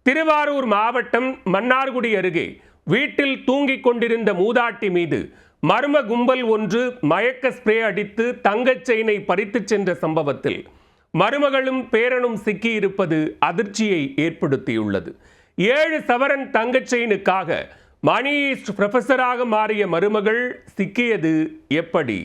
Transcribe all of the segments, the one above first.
திருவாரூர் மாவட்டம் மன்னார்குடி அருகே வீட்டில் தூங்கிக் கொண்டிருந்த மூதாட்டி மீது மர்ம கும்பல் ஒன்று மயக்க ஸ்ப்ரே அடித்து தங்கச் செயினை பறித்துச் சென்ற சம்பவத்தில் மருமகளும் பேரனும் சிக்கியிருப்பது அதிர்ச்சியை ஏற்படுத்தியுள்ளது. 7 சவரன் தங்கச் செயினுக்காக மணி ஈஸ்ட் புரொஃபஸராக மாறிய மருமகள் சிக்கியது எப்படி?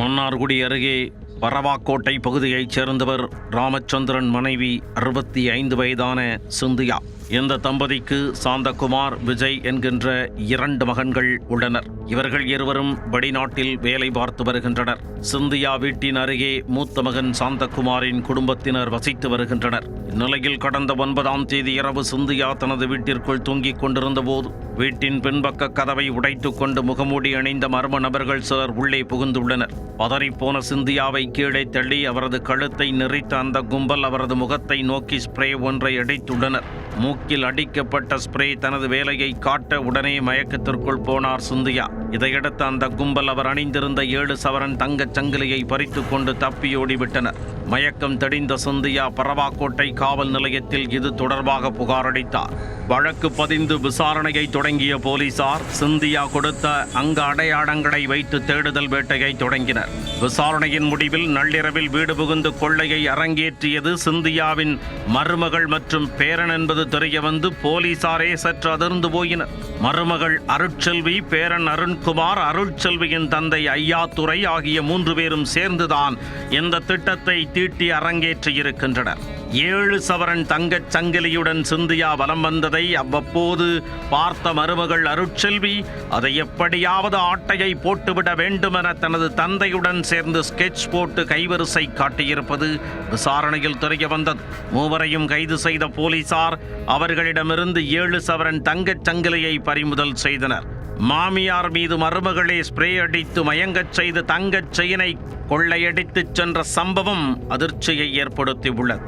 மன்னார்குடி அருகே பரவாக்கோட்டை பகுதியைச் சேர்ந்தவர் ராமச்சந்திரன் மனைவி 65 வயதான சிந்தியா. இந்த தம்பதிக்கு சாந்தகுமார், விஜய் என்கின்ற 2 மகன்கள் உள்ளனர். இவர்கள் இருவரும் வெளிநாட்டில் வேலை பார்த்து வருகின்றனர். சிந்தியா வீட்டின் அருகே மூத்த மகன் சாந்தகுமாரின் குடும்பத்தினர் வசித்து வருகின்றனர். இந்நிலையில் கடந்த 9ஆம் தேதி இரவு சிந்தியா தனது வீட்டிற்குள் தூங்கிக் கொண்டிருந்த போது வீட்டின் பின்பக்க கதவை உடைத்துக் கொண்டு முகமூடி அணிந்த மர்ம நபர்கள் சிலர் உள்ளே புகுந்துள்ளனர். பதறிப்போன சிந்தியாவை கீழே தள்ளி அவரது கழுத்தை நெறித்த அந்த கும்பல் அவரது முகத்தை நோக்கி ஸ்ப்ரே ஒன்றை அடித்துள்ளனர். மூக்கில் அடிக்கப்பட்ட ஸ்ப்ரே தனது வேலையை காட்ட உடனே மயக்கத்திற்குள் போனார் சிந்தியா. இதையடுத்து அந்த கும்பல் அவர் அணிந்திருந்த 7 சவரன் தங்கச் சங்கிலியை பறித்து கொண்டு தப்பியோடிவிட்டனர். மயக்கம் தெளிந்த சிந்தியா பரவாக்கோட்டை காவல் நிலையத்தில் இது தொடர்பாக புகார் அளித்தார். வழக்கு பதிந்து விசாரணையை தொடங்கிய போலீசார் சிந்தியா கொடுத்த அங்க அடையாளங்களை வைத்து தேடுதல் வேட்டையை தொடங்கினர். விசாரணையின் முடிவில் நள்ளிரவில் வீடு புகுந்து கொள்ளையை அரங்கேற்றியது சிந்தியாவின் மருமகள் மற்றும் பேரன் என்பது தெரியவந்து போலீசாரே சற்று அதிர்ந்து போயினர். மருமகள் அருட்செல்வி, பேரன் அருண்குமார், அருட்செல்வியின் தந்தை ஐயாத்துரை ஆகிய 3 பேரும் சேர்ந்துதான் இந்த திட்டத்தை தீட்டி அரங்கேற்றியிருக்கின்றனர். 7 சவரன் தங்கச் சங்கிலியுடன் சிந்தியா வலம் வந்ததை அவ்வப்போது பார்த்த மருமகள் அருட்செல்வி அதை எப்படியாவது ஆட்டையை போட்டுவிட வேண்டுமென தனது தந்தையுடன் சேர்ந்து ஸ்கெட்ச் போட்டு கைவரிசை காட்டியிருப்பது விசாரணையில் தெரிய வந்தது. மூவரையும் கைது செய்த போலீசார் அவர்களிடமிருந்து 7 சவரன் தங்கச் சங்கிலியை பறிமுதல் செய்தனர். மாமியார் மீது மருமகளே ஸ்ப்ரே அடித்து மயங்கச் செய்து தங்கச் செயினை கொள்ளையடித்துச் சென்ற சம்பவம் அதிர்ச்சியை ஏற்படுத்தியுள்ளது.